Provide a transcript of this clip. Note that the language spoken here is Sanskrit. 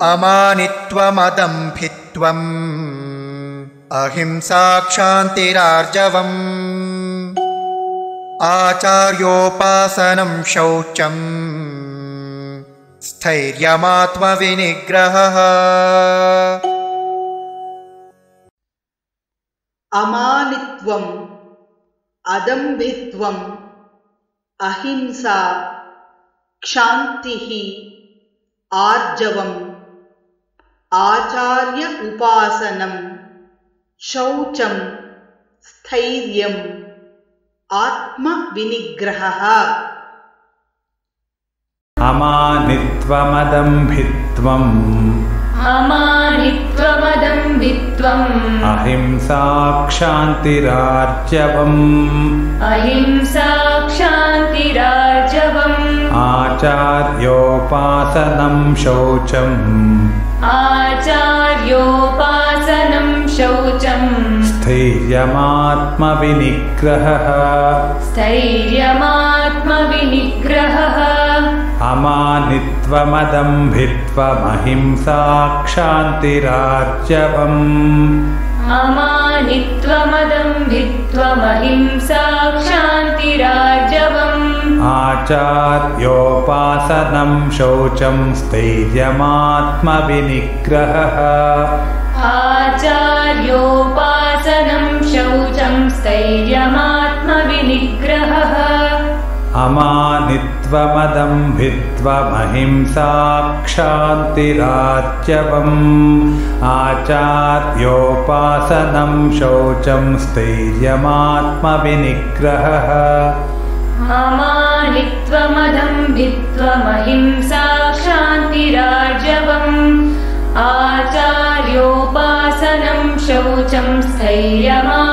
अमानित्वमदम्भित्वम् अहिंसा क्षान्तिरार्जवम् आचार्योपासनं शौचम् स्थैर्यमात्मविनिग्रहः। अमानित्वम् अदम्भित्वम् अहिंसा क्षान्तिः आर्जवम् आचार्य उपासनम् शौचम् स्थैर्यम् आत्मविनिग्रहः। अमानित्वमदम्भित्वम् अहिंसा क्षान्तिरार्जवम् आचार्योपासनं शौचम् स्थैर्यमात्मविनिग्रहः। अमानित्वमदम्भित्वमहिंसा क्षान्तिरार्जवम् आचार्योपासनं शौचं स्थैर्यमात्मविनिग्रहः। अमानित्वमदम्भित्वमहिंसा क्षान्तिरार्जवम् आचार्योपासनं शौचं स्थैर्यमात्मविनिग्रहः। अमानित्वमदम्भित्वमहिंसा क्षान्तिरार्जवम् आचार्योपासनं शौचं स्थैर्यमात्मविनिग्रहः।